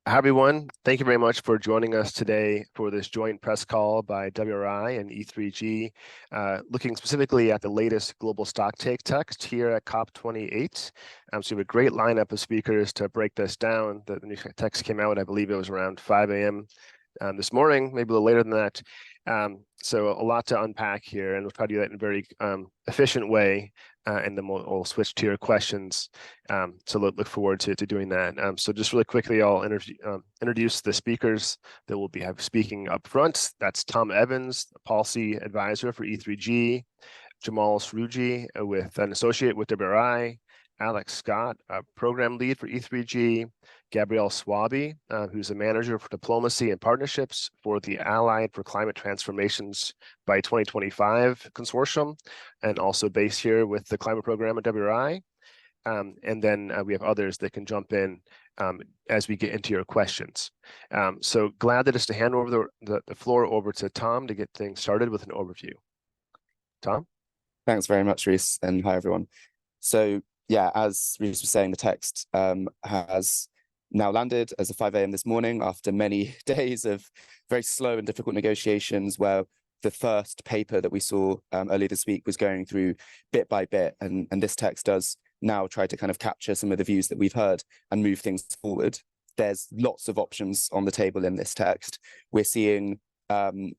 Hi, everyone. Thank you very much for joining us today for this joint press call by WRI and E3G, looking specifically at the latest global stock take text here at COP28. So we have a great lineup of speakers to break this down. The new text came out, I believe it was around 5 a.m. This morning, maybe a little later than that. So a lot to unpack here, and we'll try to do that in a very efficient way, and then we'll switch to your questions. So look forward to doing that. So just really quickly, I'll introduce the speakers that will be speaking up front. That's Tom Evans, policy advisor for E3G, Jamal Srouji, with an associate with WRI, Alex Scott, a program lead for E3G, Gabrielle Swaby, who's a manager for diplomacy and partnerships for the Allied for Climate Transformations by 2025 consortium, and also based here with the climate program at WRI. And then we have others that can jump in as we get into your questions. So glad that just to hand over the floor over to Tom to get things started with an overview. Tom? Thanks very much, Reese, and hi, everyone. So yeah, as Reese was saying, the text has now landed as of 5 a.m. this morning after many days of very slow and difficult negotiations, where the first paper that we saw earlier this week was going through bit by bit, and this text does now try to kind of capture some of the views that we've heard and move things forward. There's lots of options on the table in this text. We're seeing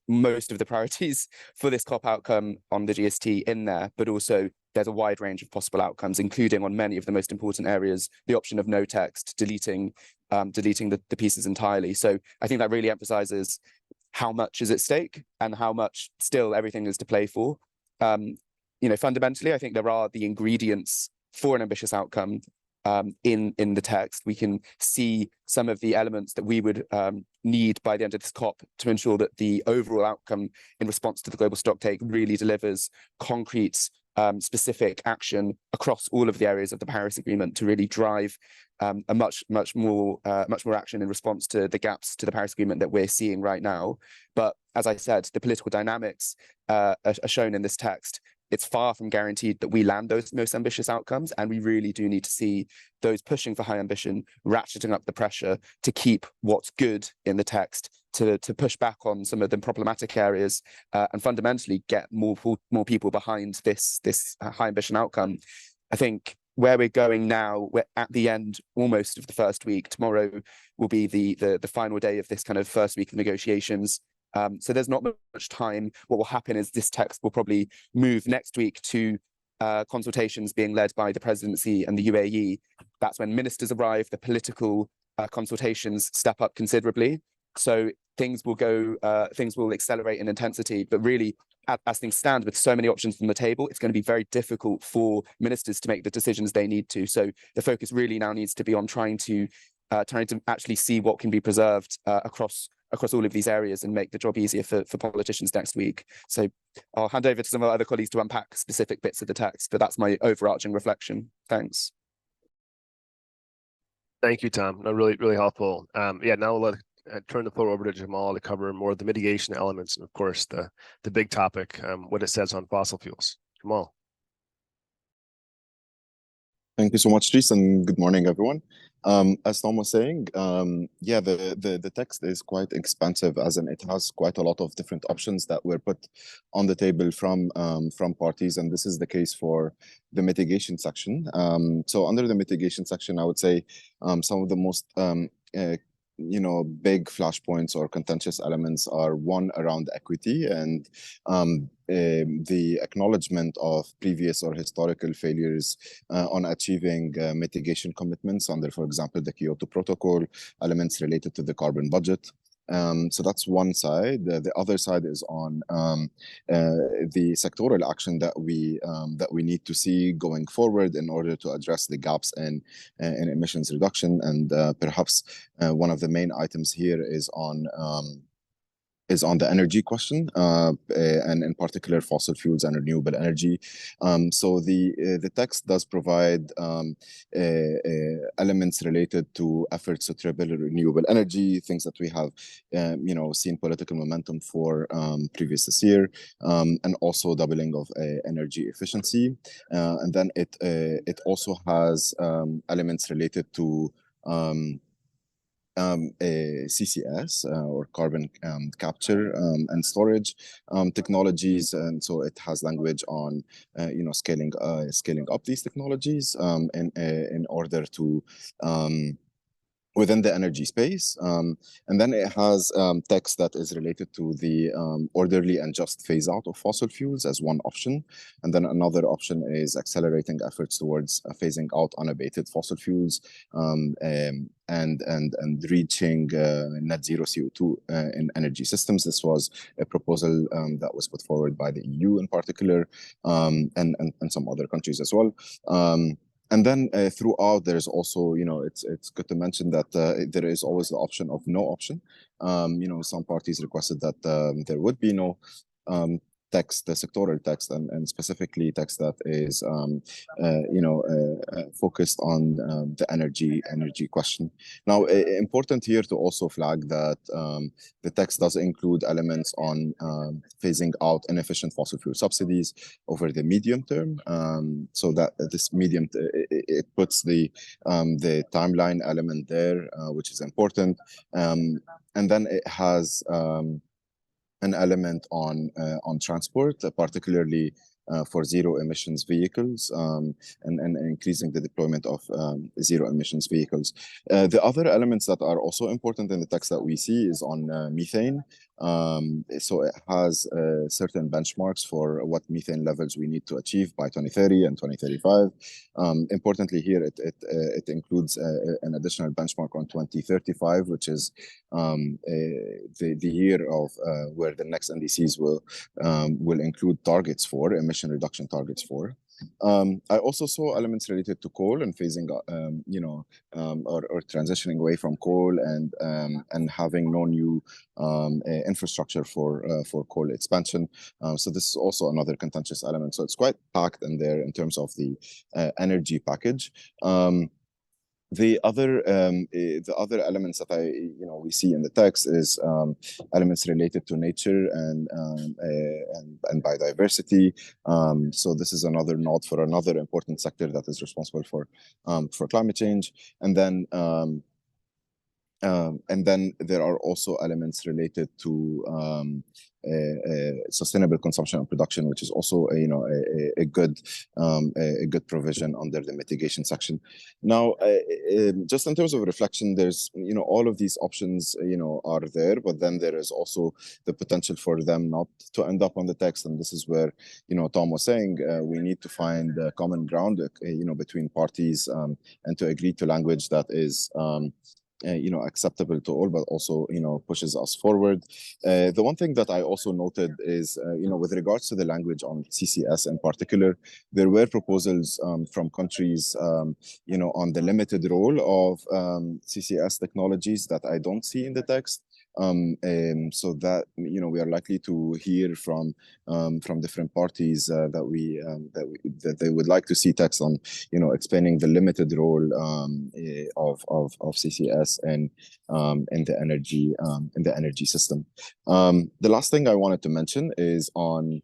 most of the priorities for this COP outcome on the GST in there, but also there's a wide range of possible outcomes, including on many of the most important areas, the option of no text, deleting the pieces entirely. So I think that really emphasizes how much is at stake and how much still everything is to play for. Fundamentally, I think there are the ingredients for an ambitious outcome in the text. We can see some of the elements that we would need by the end of this COP to ensure that the overall outcome in response to the global stock take really delivers concrete, specific action across all of the areas of the Paris Agreement to really drive a much more action in response to the gaps to the Paris Agreement that we're seeing right now. But as I said, the political dynamics are shown in this text. It's far from guaranteed that we land those most ambitious outcomes, and we really do need to see those pushing for high ambition ratcheting up the pressure to keep what's good in the text, to push back on some of the problematic areas, and fundamentally get more people behind this high ambition outcome. I think where we're going now, we're at the end almost of the first week. Tomorrow will be the final day of this kind of first week of negotiations. So there's not much time. What will happen is this text will probably move next week to consultations being led by the presidency and the UAE. That's when ministers arrive. The political consultations step up considerably. So things will accelerate in intensity. But really, as things stand, with so many options on the table, it's going to be very difficult for ministers to make the decisions they need to. So the focus really now needs to be on trying to actually see what can be preserved across all of these areas and make the job easier for politicians next week. So I'll hand over to some of our other colleagues to unpack specific bits of the text, but that's my overarching reflection. Thanks. Thank you, Tom. No, really, really helpful. Yeah, now we'll turn the floor over to Jamal to cover more of the mitigation elements and, of course, the big topic, what it says on fossil fuels. Jamal. Thank you so much, Reese, and good morning, everyone. As Tom was saying, yeah, the text is quite expansive, as in it has quite a lot of different options that were put on the table from parties, and this is the case for the mitigation section. So under the mitigation section, I would say some of the most big flashpoints or contentious elements are one around equity and the acknowledgement of previous or historical failures on achieving mitigation commitments under, for example, the Kyoto Protocol, elements related to the carbon budget. So that's one side. The other side is on the sectoral action that we need to see going forward in order to address the gaps in emissions reduction. And perhaps one of the main items here is on the energy question, and in particular fossil fuels and renewable energy. So the text does provide elements related to efforts to triple renewable energy, things that we have seen political momentum for previous this year, and also doubling of energy efficiency. And then it also has elements related to CCS or carbon capture and storage technologies, and so it has language on scaling up these technologies in order to within the energy space. And then it has text that is related to the orderly and just phase out of fossil fuels as one option. And then another option is accelerating efforts towards phasing out unabated fossil fuels and reaching net zero CO2 in energy systems. This was a proposal that was put forward by the EU in particular, and some other countries as well. And then throughout, there's also, it's good to mention that there is always the option of no option. Some parties requested that there would be no text, the sectoral text, and specifically text that is, focused on the energy question. Now, important here to also flag that the text does include elements on phasing out inefficient fossil fuel subsidies over the medium term. So that this medium, it puts the timeline element there, which is important. And then it has an element on transport, particularly for zero emissions vehicles, and increasing the deployment of zero emissions vehicles. The other elements that are also important in the text that we see is on methane. So it has certain benchmarks for what methane levels we need to achieve by 2030 and 2035. Importantly here, it includes an additional benchmark on 2035, which is the year of where the next NDCs will include targets for emission reduction targets for. I also saw elements related to coal and phasing, or transitioning away from coal and having no new infrastructure for coal expansion. So this is also another contentious element. So it's quite packed in there in terms of the energy package. The other elements that we see in the text is elements related to nature and biodiversity. So this is another nod for another important sector that is responsible for climate change. And then there are also elements related to sustainable consumption and production, which is also a good provision under the mitigation section. Now, just in terms of reflection, there's all of these options are there, but then there is also the potential for them not to end up on the text, and this is where Tom was saying we need to find common ground between parties and to agree to language that is acceptable to all, but also pushes us forward. The one thing that I also noted is with regards to the language on CCS in particular, there were proposals from countries on the limited role of CCS technologies that I don't see in the text. So that we are likely to hear from different parties that they would like to see text on explaining the limited role of CCS and in the energy system. The last thing I wanted to mention is on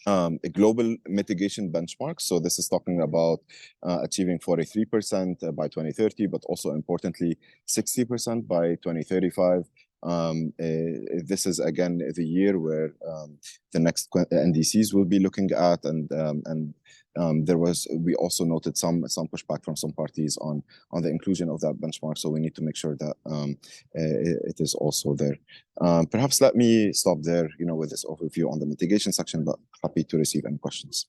a global mitigation benchmark. So this is talking about achieving 43% by 2030, but also importantly 60% by 2035. This is again the year where the next NDCs will be looking at, and we also noted some pushback from some parties on the inclusion of that benchmark. So we need to make sure that it is also there. Perhaps let me stop there, with this overview on the mitigation section, but happy to receive any questions.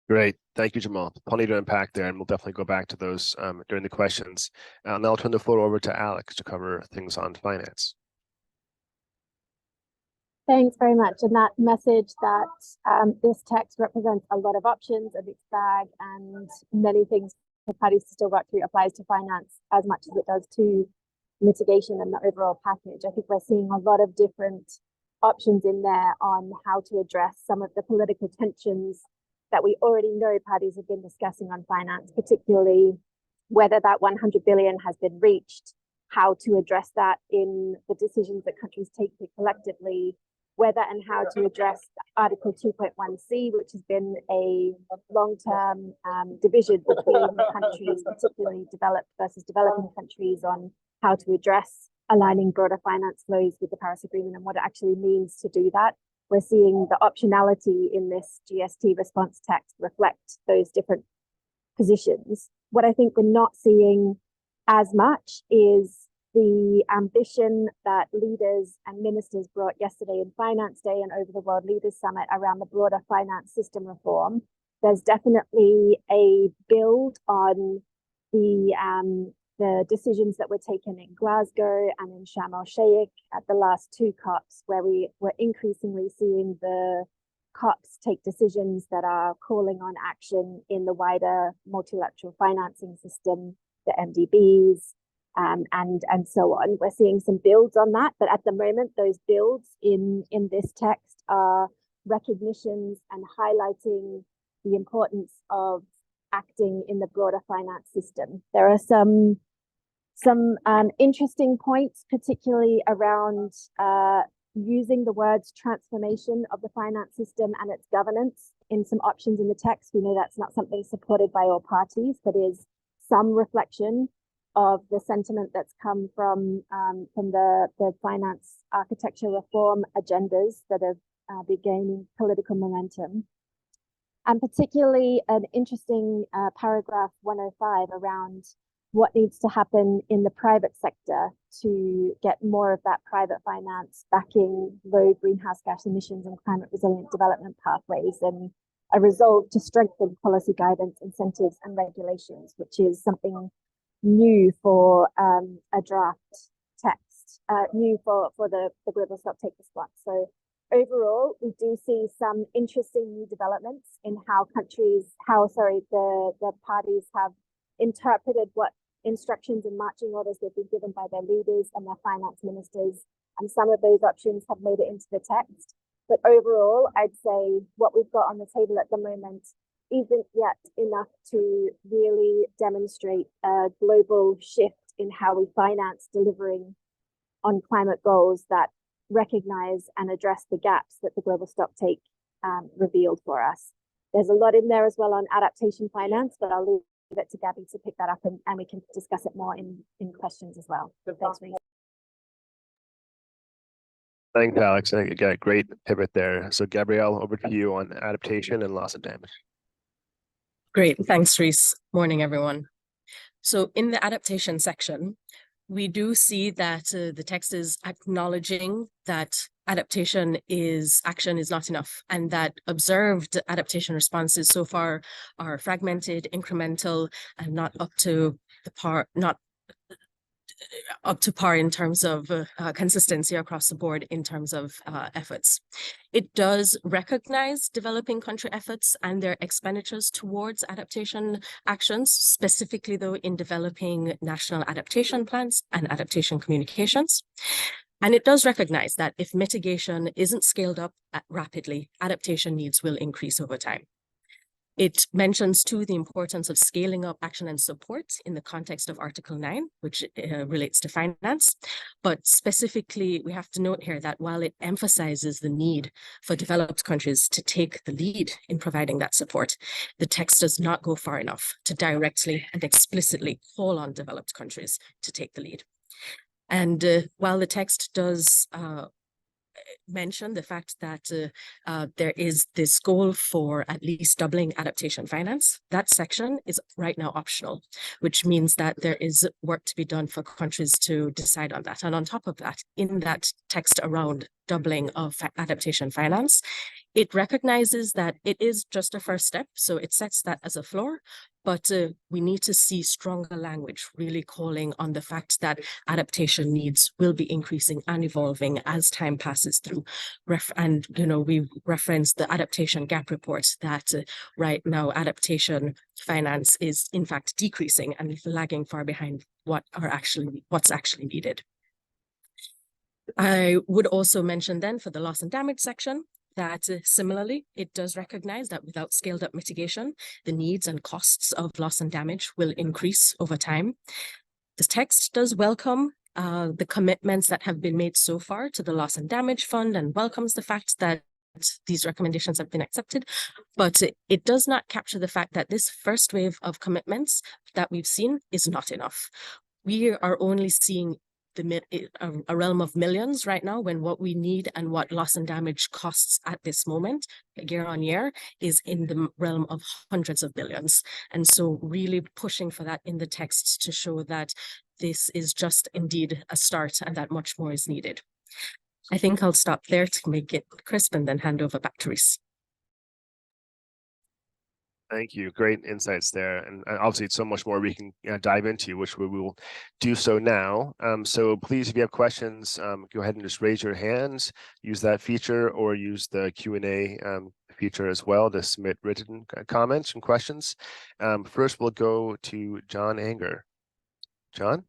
Great. Thank you, Jamal. Plenty to unpack there, and we'll definitely go back to those during the questions. Now I'll turn the floor over to Alex to cover things on finance. Thanks very much. And that message that this text represents a lot of options, a mixed bag, and many things for parties to still work through applies to finance as much as it does to mitigation and the overall package. I think we're seeing a lot of different options in there on how to address some of the political tensions that we already know parties have been discussing on finance, particularly whether that 100 billion has been reached, how to address that in the decisions that countries take collectively, whether and how to address Article 2.1c, which has been a long-term division between countries, particularly developed versus developing countries, on how to address aligning broader finance flows with the Paris Agreement and what it actually means to do that. We're seeing the optionality in this GST response text reflect those different positions. What I think we're not seeing as much is the ambition that leaders and ministers brought yesterday in Finance Day and over the World Leaders Summit around the broader finance system reform. There's definitely a build on the decisions that were taken in Glasgow and in Sharm el-Sheikh at the last two COPs, where we were increasingly seeing the COPs take decisions that are calling on action in the wider multilateral financing system, the MDBs, and so on. We're seeing some builds on that, but at the moment, those builds in this text are recognitions and highlighting the importance of acting in the broader finance system. There are some interesting points, particularly around using the words transformation of the finance system and its governance in some options in the text. We know that's not something supported by all parties, but is some reflection of the sentiment that's come from the finance architecture reform agendas that have been gaining political momentum. And particularly an interesting paragraph 105 around what needs to happen in the private sector to get more of that private finance backing low greenhouse gas emissions and climate resilient development pathways, and a resolve to strengthen policy guidance, incentives and regulations, which is something new for a draft text, new for the global stocktake response. So overall, we do see some interesting new developments in how the parties have interpreted what instructions and marching orders they've been given by their leaders and their finance ministers, and some of those options have made it into the text. But overall, I'd say what we've got on the table at the moment isn't yet enough to really demonstrate a global shift in how we finance delivering on climate goals that recognize and address the gaps that the global stocktake revealed for us. There's a lot in there as well on adaptation finance, but I'll leave it to Gabby to pick that up and we can discuss it more in questions as well. Thanks, Reece. Thanks, Alex. I think you got a great pivot there. So Gabrielle, over to you on adaptation and loss and damage. Great, thanks, Reece. Morning, everyone. So in the adaptation section, we do see that the text is acknowledging that action is not enough, and that observed adaptation responses so far are fragmented, incremental, and not up to par in terms of consistency across the board in terms of efforts. It does recognize developing country efforts and their expenditures towards adaptation actions, specifically though in developing national adaptation plans and adaptation communications. And it does recognize that if mitigation isn't scaled up rapidly, adaptation needs will increase over time. It mentions too the importance of scaling up action and support in the context of Article 9, which relates to finance. But specifically, we have to note here that while it emphasizes the need for developed countries to take the lead in providing that support, the text does not go far enough to directly and explicitly call on developed countries to take the lead. And while the text does mention the fact that there is this goal for at least doubling adaptation finance, that section is right now optional, which means that there is work to be done for countries to decide on that. And on top of that, in that text around doubling of adaptation finance, it recognizes that it is just a first step. So it sets that as a floor, but we need to see stronger language really calling on the fact that adaptation needs will be increasing and evolving as time passes through. And, we referenced the adaptation gap report that right now adaptation finance is in fact decreasing and lagging far behind what's actually needed. I would also mention then for the loss and damage section that similarly, it does recognize that without scaled up mitigation, the needs and costs of loss and damage will increase over time. The text does welcome the commitments that have been made so far to the Loss and Damage Fund and welcomes the fact that these recommendations have been accepted, but it does not capture the fact that this first wave of commitments that we've seen is not enough. We are only seeing a realm of millions right now, when what we need and what loss and damage costs at this moment, year on year, is in the realm of hundreds of billions. And so really pushing for that in the text to show that this is just indeed a start and that much more is needed. I think I'll stop there to make it crisp and then hand over back to Reese. Thank you. Great insights there. And obviously it's so much more we can dive into, which we will do so now. So please, if you have questions, go ahead and just raise your hands, use that feature, or use the Q&A feature as well to submit written comments and questions. First, we'll go to John Anger. John?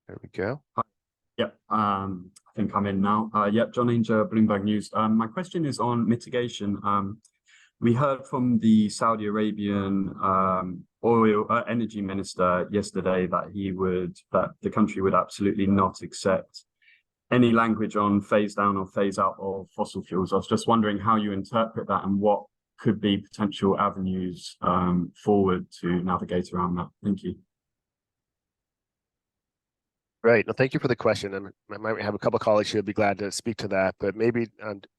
There we go. Yep, I think I'm in now. Yep, John Anger, Bloomberg News. My question is on mitigation. We heard from the Saudi Arabian energy minister yesterday that the country would absolutely not accept any language on phase down or phase out of fossil fuels. I was just wondering how you interpret that and what could be potential avenues forward to navigate around that. Thank you. Right. Well, thank you for the question. I might have a couple of colleagues who would be glad to speak to that, but maybe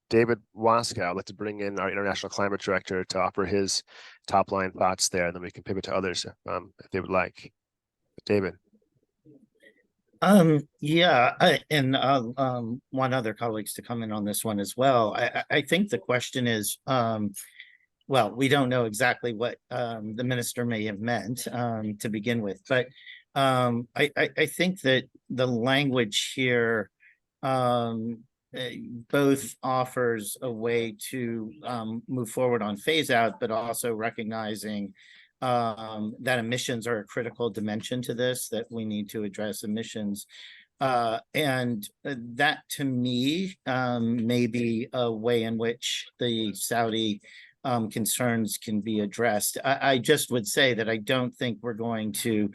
David Waskow, I'd like to bring in our International Climate Director to offer his top line thoughts there, and then we can pivot to others if they would like. David. Yeah, and want other colleagues to come in on this one as well. I think the question is, well, we don't know exactly what the minister may have meant to begin with, but I think that the language here both offers a way to move forward on phase out, but also recognizing that emissions are a critical dimension to this, that we need to address emissions. And that to me may be a way in which the Saudi concerns can be addressed. I just would say that I don't think we're going to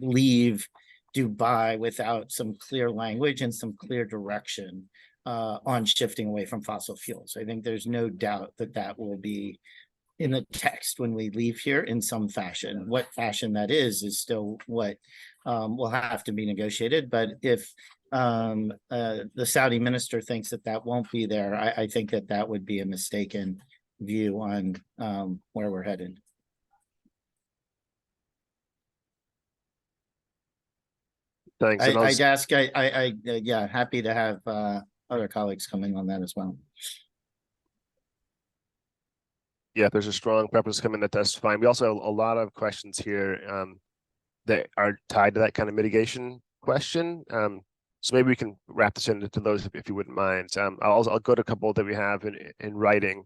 leave Dubai without some clear language and some clear direction on shifting away from fossil fuels. I think there's no doubt that that will be in the text when we leave here in some fashion. What fashion that is still what will have to be negotiated. But if the Saudi minister thinks that that won't be there, I think that that would be a mistaken view on where we're headed. Thanks. I'd ask, yeah, happy to have other colleagues come in on that as well. Yeah, if there's a strong preference coming, that's fine. We also have a lot of questions here that are tied to that kind of mitigation question. So maybe we can wrap this into those if you wouldn't mind. I'll go to a couple that we have in writing.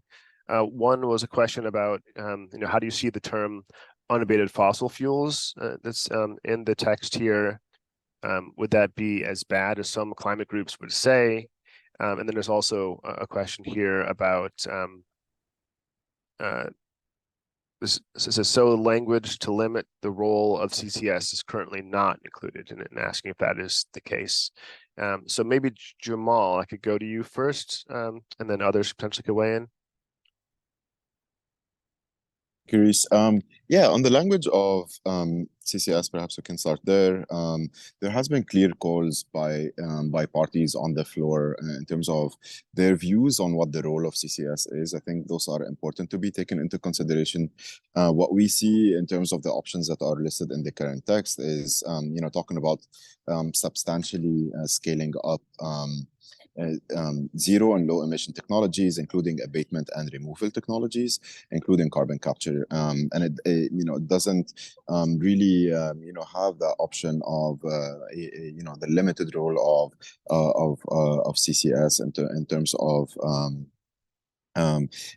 One was a question about, how do you see the term unabated fossil fuels that's in the text here? Would that be as bad as some climate groups would say? And then there's also a question here about this says, so language to limit the role of CCS is currently not included in it, and asking if that is the case. So maybe Jamal, I could go to you first, and then others potentially could weigh in. Curious. Yeah, on the language of CCS, perhaps we can start there. There has been clear calls by parties on the floor in terms of their views on what the role of CCS is. I think those are important to be taken into consideration. What we see in terms of the options that are listed in the current text is, talking about substantially scaling up zero and low emission technologies, including abatement and removal technologies, including carbon capture. And it doesn't really, have the option of, the limited role of CCS in terms of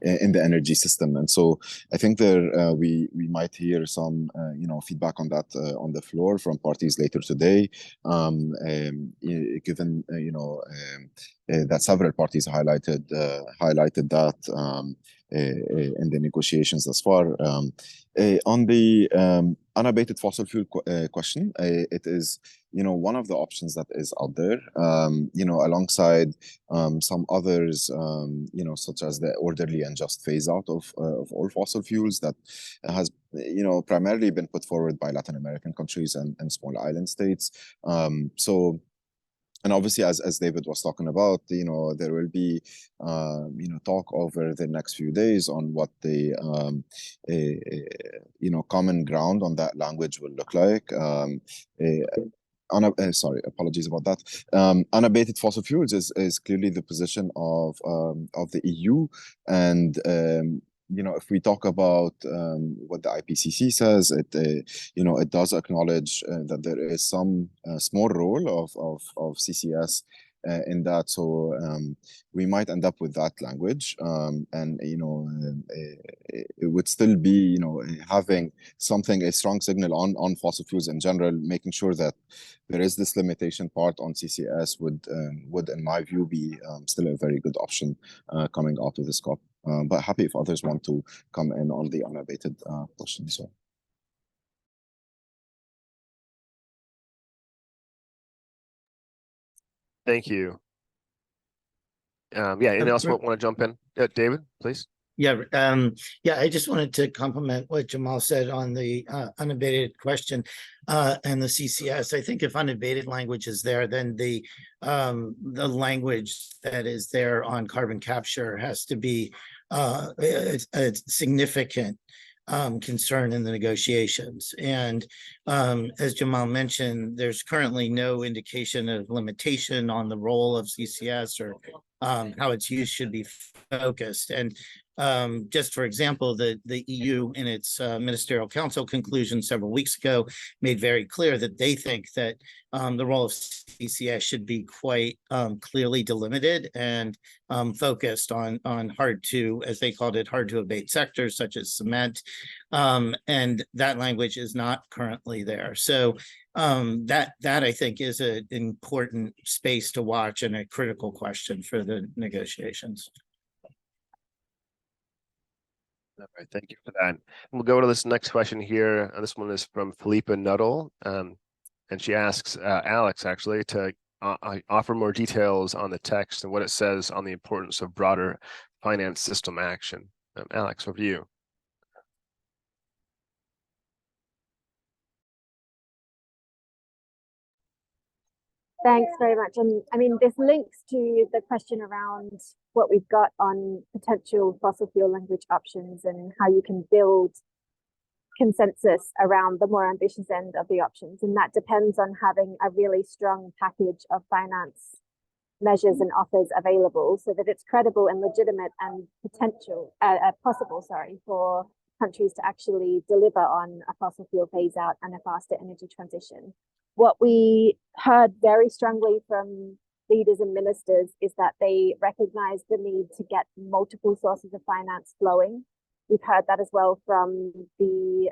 in the energy system. And so I think there we might hear some feedback on that on the floor from parties later today, given that several parties highlighted that in the negotiations thus far. On the unabated fossil fuel question, it is, one of the options that is out there, alongside some others, such as the orderly and just phase out of all fossil fuels that has, primarily been put forward by Latin American countries and small island states. And obviously, as David was talking about, there will be, talk over the next few days on what the, common ground on that language will look like. Sorry, apologies about that. Unabated fossil fuels is clearly the position of the EU, and if we talk about what the IPCC says, it does acknowledge that there is some small role of CCS in that. So we might end up with that language, and it would still be having a strong signal on fossil fuels in general, making sure that there is this limitation part on CCS would in my view be still a very good option coming out of this COP. But happy if others want to come in on the unabated portion as well. Thank you. Yeah, anyone else want to jump in? David, please. Yeah, I just wanted to compliment what Jamal said on the unabated question and the CCS. I think if unabated language is there, then the language that is there on carbon capture has to be a significant concern in the negotiations. And as Jamal mentioned, there's currently no indication of limitation on the role of CCS or how its use should be focused. And just for example, the EU in its ministerial council conclusion several weeks ago made very clear that they think that the role of CCS should be quite clearly delimited and focused on hard to, as they called it, hard to abate sectors such as cement. And that language is not currently there. So that I think is an important space to watch and a critical question for the negotiations. All right, thank you for that. We'll go to this next question here. This one is from Philippa Nuttall, and she asks Alex actually to offer more details on the text and what it says on the importance of broader finance system action. Alex, over to you. Thanks very much. And I mean, this links to the question around what we've got on potential fossil fuel language options and how you can build consensus around the more ambitious end of the options. And that depends on having a really strong package of finance measures and offers available so that it's credible and legitimate and possible for countries to actually deliver on a fossil fuel phase out and a faster energy transition. What we heard very strongly from leaders and ministers is that they recognize the need to get multiple sources of finance flowing. We've heard that as well from the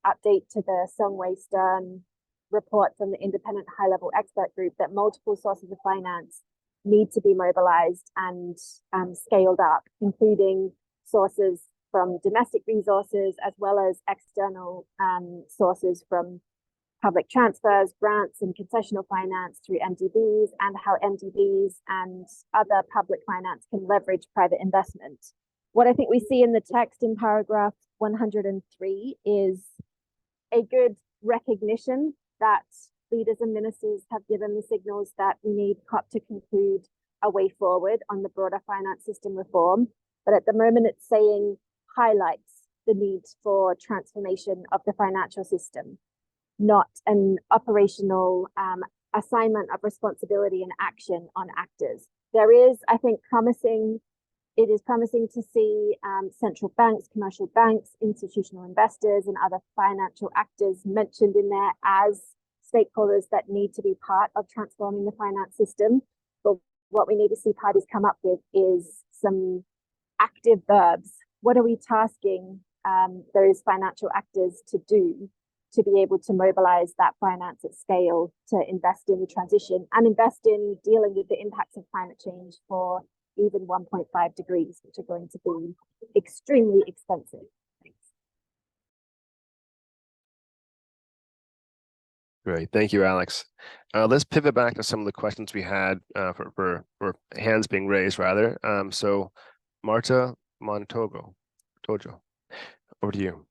update to the Songwei Stern report from the independent high-level expert group that multiple sources of finance need to be mobilized and scaled up, including sources from domestic resources as well as external sources from public transfers, grants, and concessional finance through MDBs, and how MDBs and other public finance can leverage private investment. What I think we see in the text in paragraph 103 is a good recognition that leaders and ministers have given the signals that we need COP to conclude a way forward on the broader finance system reform. But at the moment, it's saying highlights the need for transformation of the financial system, not an operational assignment of responsibility and action on actors. There is, I think, it is promising to see central banks, commercial banks, institutional investors, and other financial actors mentioned in there as stakeholders that need to be part of transforming the finance system. But what we need to see parties come up with is some active verbs. What are we tasking those financial actors to do to be able to mobilize that finance at scale to invest in the transition and invest in dealing with the impacts of climate change for even 1.5 degrees, which are going to be extremely expensive. Thanks. Great, thank you, Alex. Let's pivot back to some of the questions we had for hands being raised, rather. So, Marta Tojo, over to you.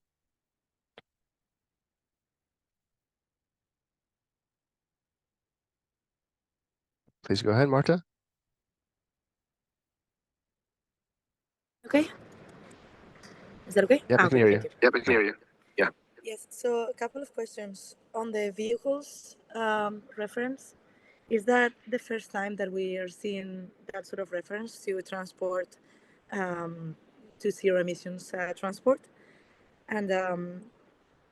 Please go ahead, Marta. Okay. Is that okay? Yep, I can hear you. Yep, I can hear you. Yeah. Yes, so a couple of questions on the vehicles reference. Is that the first time that we are seeing that sort of reference to transport, to zero emissions transport? And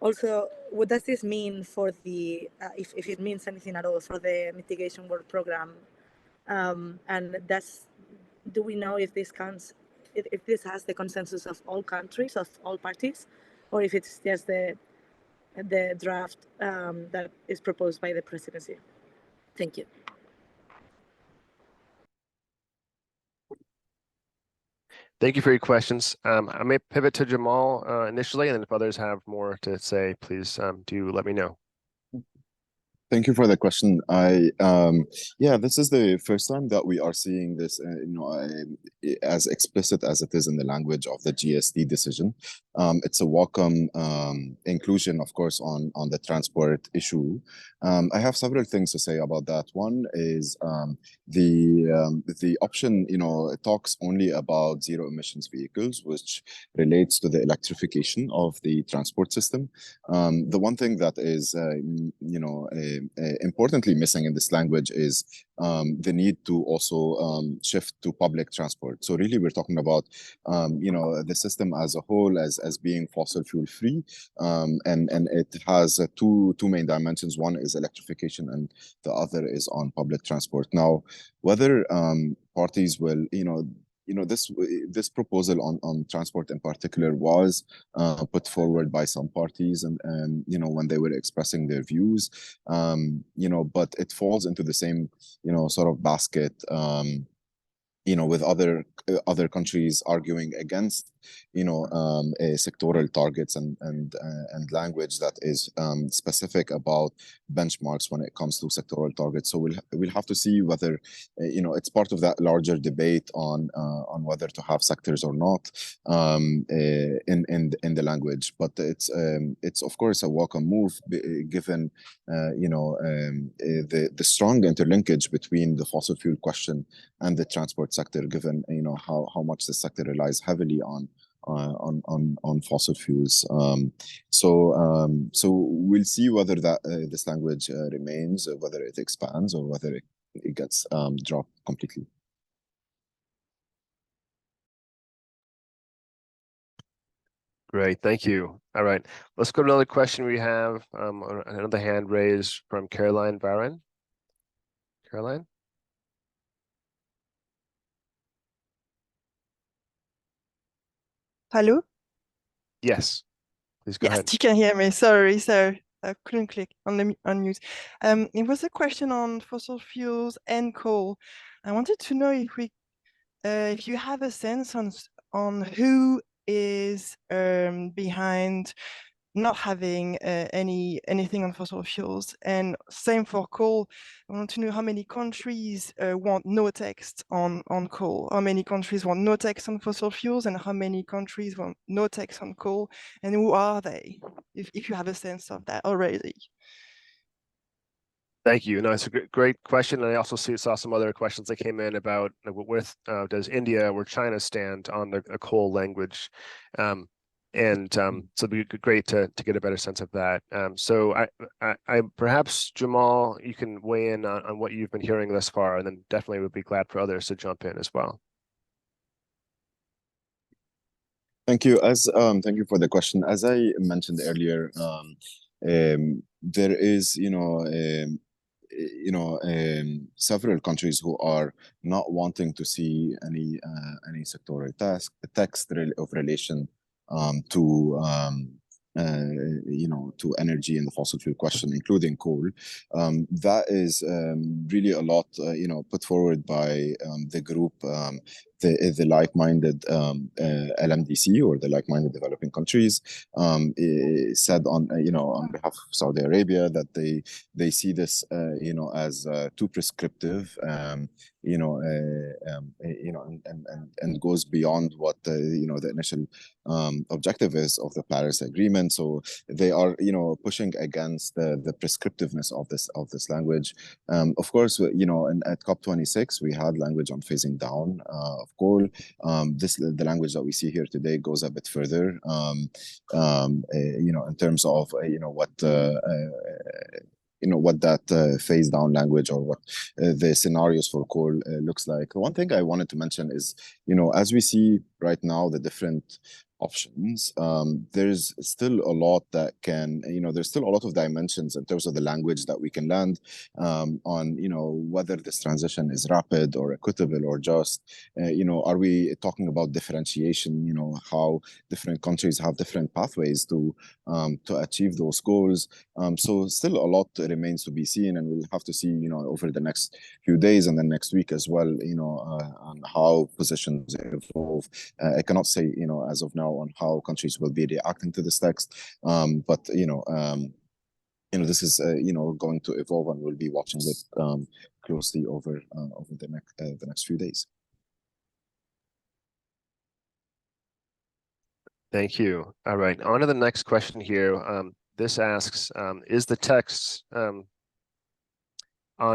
also, what does this mean for the, if it means anything at all for the mitigation work program? And do we know if this counts, if this has the consensus of all countries, of all parties, or if it's just the draft that is proposed by the presidency? Thank you. Thank you for your questions. I may pivot to Jamal initially, and then if others have more to say, please do let me know. Thank you for the question. Yeah, this is the first time that we are seeing this, as explicit as it is in the language of the GST decision. It's a welcome inclusion, of course, on the transport issue. I have several things to say about that. One is the option, it talks only about zero emissions vehicles, which relates to the electrification of the transport system. The one thing that is, importantly missing in this language is the need to also shift to public transport. So really, we're talking about, the system as a whole as being fossil fuel free, and it has two main dimensions. One is electrification, and the other is on public transport. Now, whether parties will, this proposal on transport in particular was put forward by some parties, and when they were expressing their views, but it falls into the same sort of basket, with other countries arguing against sectoral targets and language that is specific about benchmarks when it comes to sectoral targets. So we'll have to see whether it's part of that larger debate on whether to have sectors or not in the language. But it's of course a welcome move, given the strong interlinkage between the fossil fuel question and the transport sector, given how much the sector relies heavily on fossil fuels. So we'll see whether that this language remains, or whether it expands, or whether it gets dropped completely. Great, thank you. All right, let's go to another question we have. Another hand raised from Caroline Varon. Caroline? Hello? Yes, please go Yes, ahead. you can hear me. Sorry, I couldn't click on the unmute. It was a question on fossil fuels and coal. I wanted to know if you have a sense on who is behind not having anything on fossil fuels, and same for coal. I want to know how many countries want no text on coal, how many countries want no text on fossil fuels, and how many countries want no text on coal, and who are they, if you have a sense of that already. Thank you. No, it's a great question. And I also saw some other questions that came in about does India or China stand on the coal language? So it'd be great to get a better sense of that. So I perhaps, Jamal, you can weigh in on what you've been hearing thus far, and then definitely would be glad for others to jump in as well. Thank you. Thank you for the question. As I mentioned earlier, there is, several countries who are not wanting to see any sectoral text of relation to to energy and the fossil fuel question, including coal. That is really a lot, put forward by the group, the like-minded LMDC, or the like-minded developing countries, said on behalf of Saudi Arabia that they see this as too prescriptive, and goes beyond what the initial objective is of the Paris Agreement. So they are pushing against the prescriptiveness of this language. Of course, at COP26 we had language on phasing down of coal. The language that we see here today goes a bit further, in terms of what that phase down language, or what the scenarios for coal looks like. One thing I wanted to mention is, as we see right now the different options, there's still a lot that can, there's still a lot of dimensions in terms of the language that we can land on, whether this transition is rapid or equitable or just, are we talking about differentiation, how different countries have different pathways to achieve those goals. So still a lot remains to be seen, and we'll have to see, over the next few days and then next week as well, on how positions evolve. I cannot say, as of now, on how countries will be reacting to this text, but this is going to evolve, and we'll be watching it closely over the next few days. Thank you. All right, on to the next question here. This asks, is the text on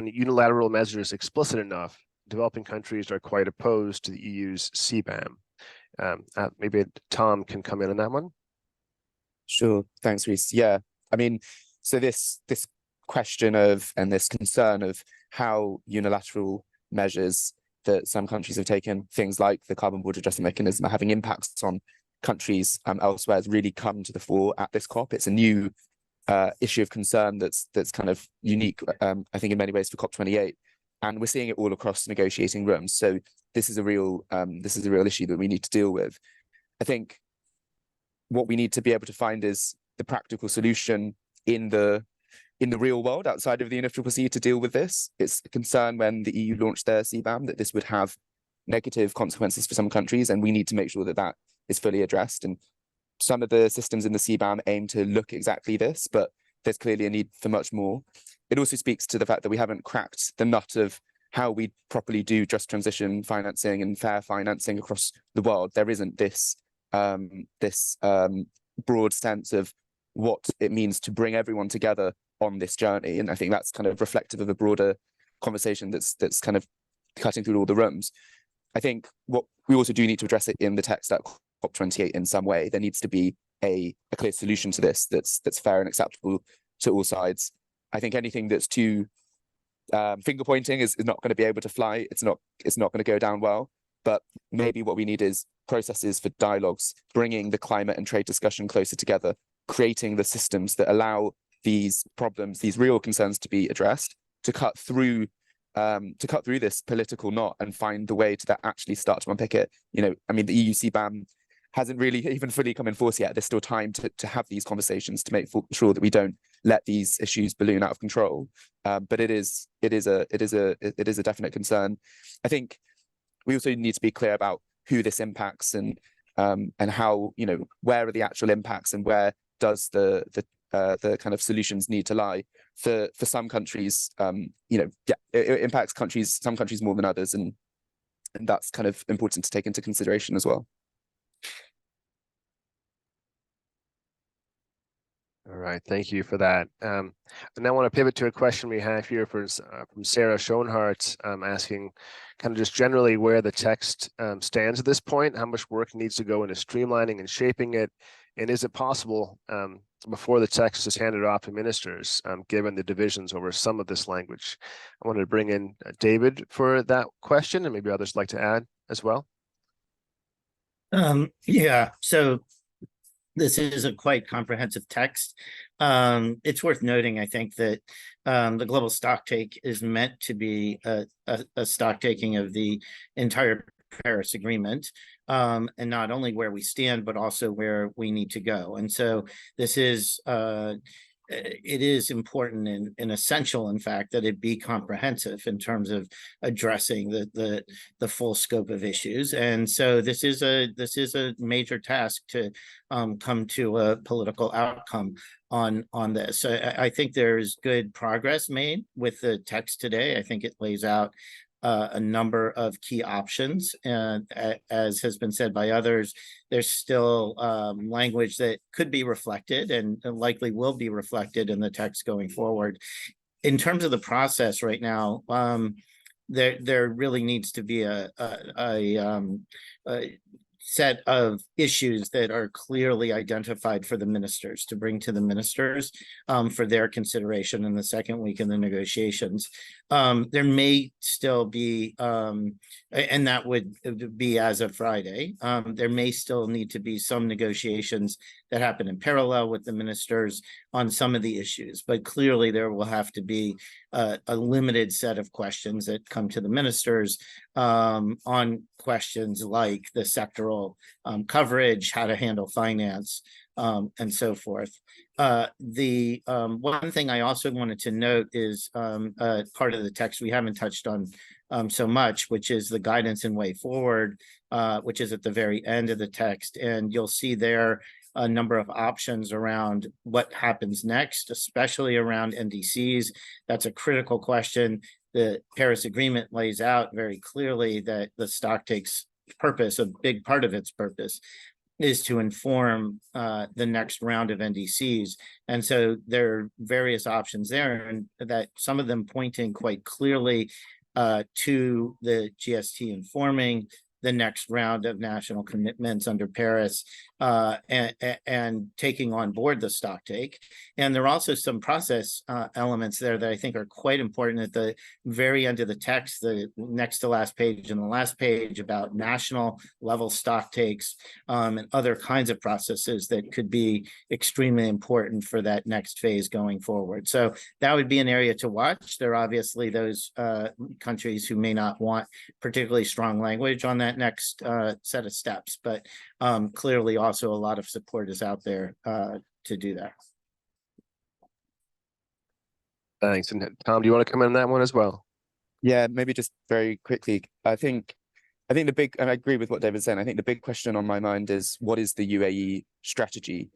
unilateral measures explicit enough? Developing countries are quite opposed to the EU's CBAM. Maybe Tom can come in on that one. Sure, thanks, Reese. Yeah, I mean, so this question of, and this concern of how unilateral measures that some countries have taken, things like the carbon border adjustment mechanism, are having impacts on countries elsewhere, has really come to the fore at this COP. It's a new issue of concern that's kind of unique, I think, in many ways for COP28, and we're seeing it all across negotiating rooms. So this is a real issue that we need to deal with. I think what we need to be able to find is the practical solution in the real world outside of the UNFCCC to deal with this. It's a concern when the EU launched their CBAM that this would have negative consequences for some countries, and we need to make sure that that is fully addressed. And some of the systems in the CBAM aim to look exactly this, but there's clearly a need for much more. It also speaks to the fact that we haven't cracked the nut of how we properly do just transition financing and fair financing across the world. There isn't this broad sense of what it means to bring everyone together on this journey, and I think that's kind of reflective of a broader conversation that's kind of cutting through all the rooms. I think what we also do need to address it in the text at COP28 in some way. There needs to be a clear solution to this that's fair and acceptable to all sides. I think anything that's too finger pointing is not going to be able to fly. It's not going to go down well. But maybe what we need is processes for dialogues, bringing the climate and trade discussion closer together, creating the systems that allow these problems, these real concerns, to be addressed, to cut through this political knot and find the way to actually start to unpick it. I mean, the EU CBAM hasn't really even fully come in force yet. There's still time to have these conversations to make sure that we don't let these issues balloon out of control. But it is a definite concern. I think we also need to be clear about who this impacts and how, where are the actual impacts and where does the kind of solutions need to lie. For some countries, it impacts some countries more than others, and that's kind of important to take into consideration as well. All right, thank you for that. And I want to pivot to a question we have here from Sarah Schoenhardt, asking kind of just generally where the text stands at this point, how much work needs to go into streamlining and shaping it, and is it possible before the text is handed off to ministers, given the divisions over some of this language? I wanted to bring in David for that question, and maybe others like to add as well. Yeah, so this is a quite comprehensive text. It's worth noting, I think, that the global stocktake is meant to be a stock taking of the entire Paris Agreement, and not only where we stand, but also where we need to go. And so this is it is important and essential, in fact, that it be comprehensive in terms of addressing the full scope of issues. And so this is a major task to come to a political outcome on this. So I think there's good progress made with the text today. I think it lays out a number of key options, and as has been said by others, there's still language that could be reflected and likely will be reflected in the text going forward. In terms of the process right now, there really needs to be a set of issues that are clearly identified for the ministers to bring to the ministers for their consideration in the second week in the negotiations. There may still be, and that would be as of Friday, there may still need to be some negotiations that happen in parallel with the ministers on some of the issues, but clearly there will have to be a limited set of questions that come to the ministers on questions like the sectoral coverage, how to handle finance, and so forth. The one thing I also wanted to note is part of the text we haven't touched on so much, which is the guidance and way forward, which is at the very end of the text. And you'll see there a number of options around what happens next, especially around NDCs. That's a critical question. The Paris Agreement lays out very clearly that the stocktake's purpose, a big part of its purpose, is to inform the next round of NDCs. And so there are various options there, and that some of them pointing quite clearly to the GST informing the next round of national commitments under Paris and taking on board the stocktake. And there are also some process elements there that I think are quite important at the very end of the text, the next to last page and the last page, about national level stocktakes and other kinds of processes that could be extremely important for that next phase going forward. So that would be an area to watch. There are obviously those countries who may not want particularly strong language on that next set of steps, but clearly also a lot of support is out there to do that. Thanks. And Tom, do you want to come in on that one as well? Yeah, maybe just very quickly. I think the big, and I agree with what David's saying, I think the big question on my mind is, what is the UAE strategy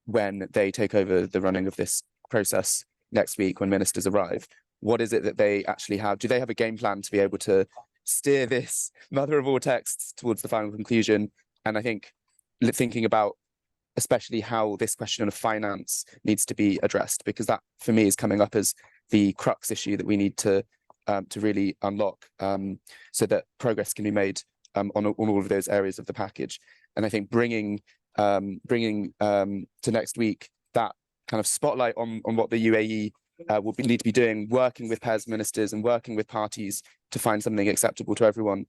when they take over the running of this process next week when ministers arrive? What is it that they actually have? Do they have a game plan to be able to steer this mother of all texts towards the final conclusion? And I think thinking about especially how this question of finance needs to be addressed, because that for me is coming up as the crux issue that we need to really unlock so that progress can be made on all of those areas of the package. And I think bringing to next week that kind of spotlight on what the UAE need to be doing, working with pairs ministers and working with parties to find something acceptable to everyone,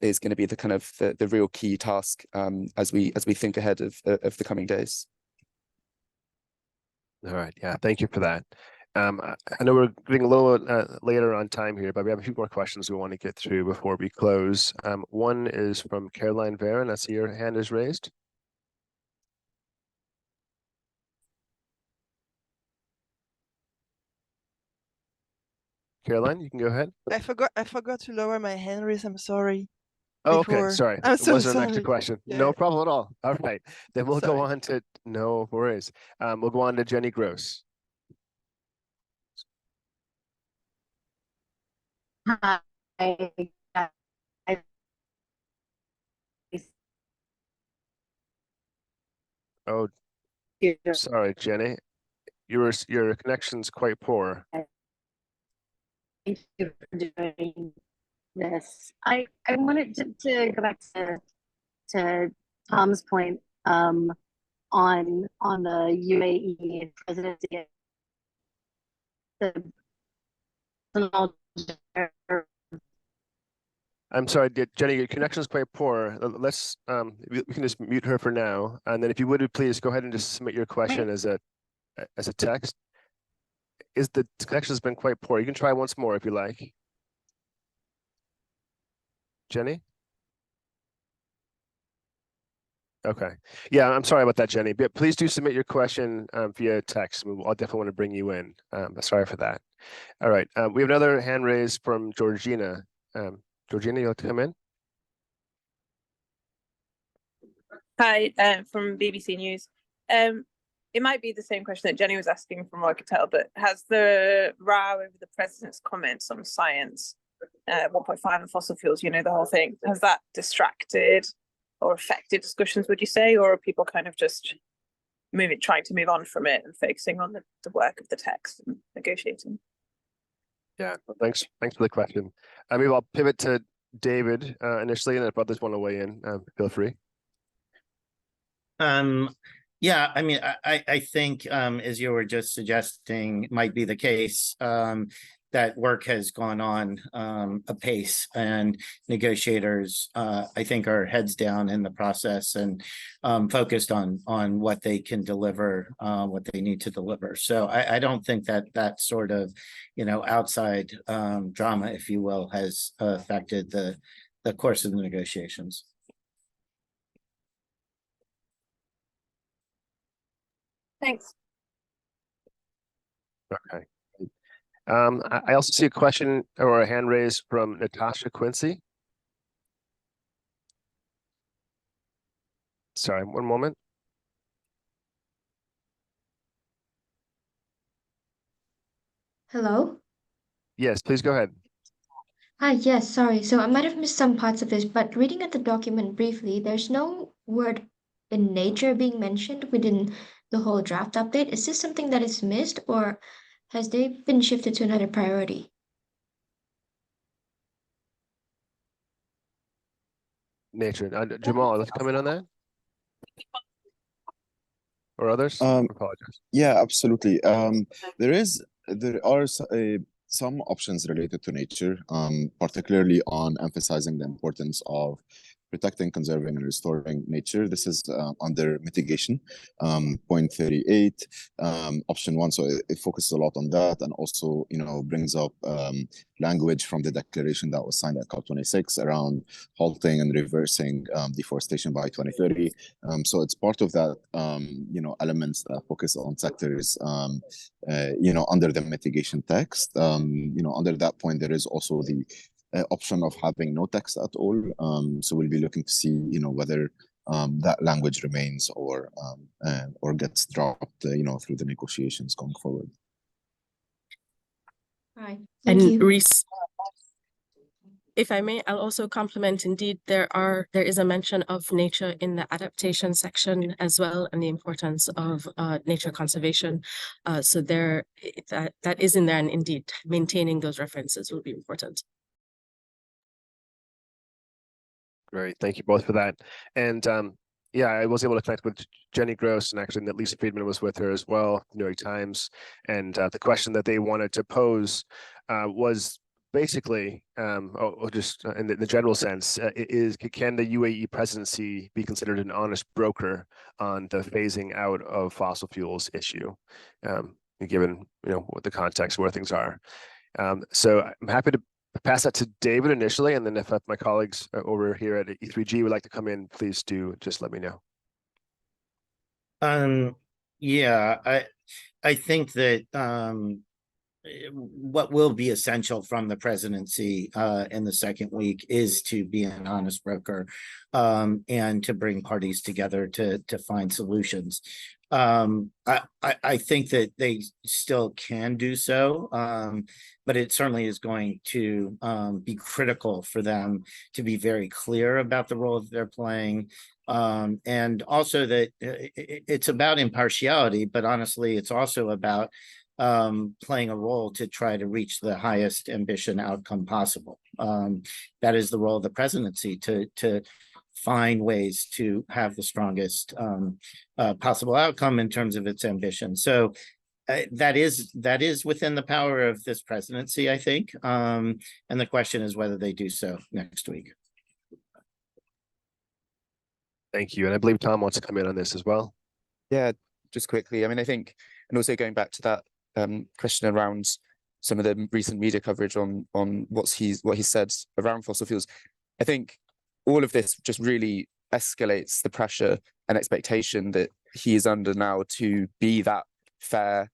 is going to be the kind of the real key task as we think ahead of the coming days. All right. Yeah. Thank you for that. I know we're getting a little later on time here, but we have a few more questions we want to get through before we close. One is from Caroline Varon. I see your hand is raised. Caroline, you can go ahead. I forgot to lower my hand raise. I'm sorry. Oh, Before. okay. Sorry. I'm It so wasn't an extra sorry. question. Yeah. No problem at all. All right. Then we'll go Sorry. on to, no worries. We'll go on to Jenny Gross. Hi. Oh, sorry, Jenny. Your connection's quite poor. Thank you for doing this. I wanted to go back to Tom's point on the UAE presidency. I'm sorry, Jenny, your connection's quite poor. Let's we can just mute her for now, and then if you would please go ahead and just submit your question as a text. The connection's been quite poor. You can try once more if you like. Jenny? Okay. Yeah, I'm sorry about that, Jenny. But please do submit your question via text. I'll definitely want to bring you in. Sorry for that. All right. We have another hand raised from Georgina. Georgina, you'll come in. Hi, from BBC News. It might be the same question that Jenny was asking from what I could tell, but has the row over the president's comments on science, 1.5 and fossil fuels, the whole thing, has that distracted or affected discussions, would you say, or are people kind of just trying to move on from it and focusing on the work of the text and negotiating? Yeah, thanks for the question. Maybe I'll pivot to David initially, and if others want to weigh in, feel free. Yeah, I mean, I think as you were just suggesting might be the case, that work has gone on apace, and negotiators, I think, are heads down in the process and focused on what they can deliver, what they need to deliver. So I don't think that sort of, outside drama, if you will, has affected the course of the negotiations. Thanks. Okay. I also see a question or a hand raised from Natasha Quincy. Sorry, one moment. Hello? Yes, please go ahead. Hi, yes, sorry. So I might have missed some parts of this, but reading at the document briefly, there's no word in nature being mentioned within the whole draft update. Is this something that is missed, or has they been shifted to another priority? Nature. Jamal, let's come in on that. Or others? I apologize. Yeah, absolutely. There are some options related to nature, particularly on emphasizing the importance of protecting, conserving, and restoring nature. This is under mitigation, point 38, option 1. So it focuses a lot on that, and also, brings up language from the declaration that was signed at COP26 around halting and reversing deforestation by 2030. So it's part of that, elements that focus on sectors, under the mitigation text. Under that point, there is also the option of having no text at all. So we'll be looking to see, whether that language remains or gets dropped, through the negotiations going forward. Right. Thank And you. Reese, if I may, I'll also compliment. Indeed, there is a mention of nature in the adaptation section as well, and the importance of nature conservation. So that is in there, and indeed, maintaining those references will be important. Great, thank you both for that. And yeah, I was able to connect with Jenny Gross, and actually that Lisa Friedman was with her as well, New York Times. And the question that they wanted to pose was basically, just in the general sense, can the UAE presidency be considered an honest broker on the phasing out of fossil fuels issue, given what the context where things are. So I'm happy to pass that to David initially, and then if my colleagues over here at E3G would like to come in, please do just let me know. Yeah, I think that what will be essential from the presidency in the second week is to be an honest broker, and to bring parties together to find solutions. I think that they still can do so, but it certainly is going to be critical for them to be very clear about the role that they're playing, and also that it's about impartiality, but honestly, it's also about playing a role to try to reach the highest ambition outcome possible. That is the role of the presidency, to find ways to have the strongest possible outcome in terms of its ambition. So that is within the power of this presidency, I think. And the question is whether they do so next week. Thank you. And I believe Tom wants to come in on this as well. Yeah, just quickly. I mean, I think, and also going back to that question around some of the recent media coverage on what he said around fossil fuels, I think all of this just really escalates the pressure an expectation that he is under now to be that fair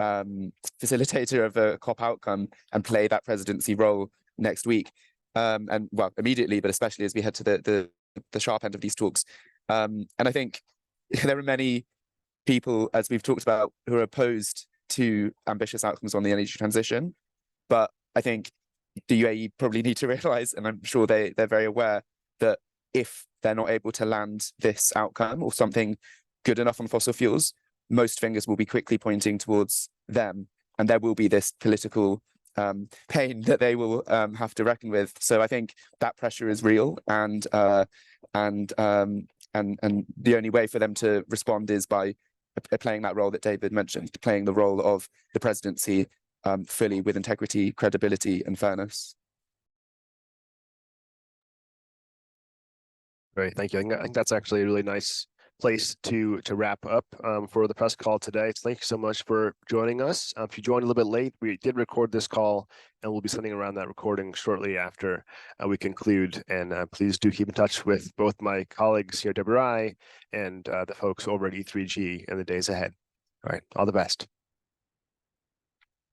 facilitator of a COP outcome and play that presidency role next week, and well, immediately, but especially as we head to the sharp end of these talks. And I think there are many people, as we've talked about, who are opposed to ambitious outcomes on the energy transition. But I think the UAE probably need to realize, and I'm sure they're very aware, that if they're not able to land this outcome or something good enough on fossil fuels, most fingers will be quickly pointing towards them, and there will be this political pain that they will have to reckon with. So I think that pressure is real, and the only way for them to respond is by playing that role that David mentioned, playing the role of the presidency fully with integrity, credibility, and fairness. Great, thank you. I think that's actually a really nice place to wrap up for the press call today. So thank you so much for joining us. If you joined a little bit late, we did record this call, and we'll be sending around that recording shortly after we conclude. And please do keep in touch with both my colleagues here at WRI and the folks over at E3G in the days ahead. All right, all the best.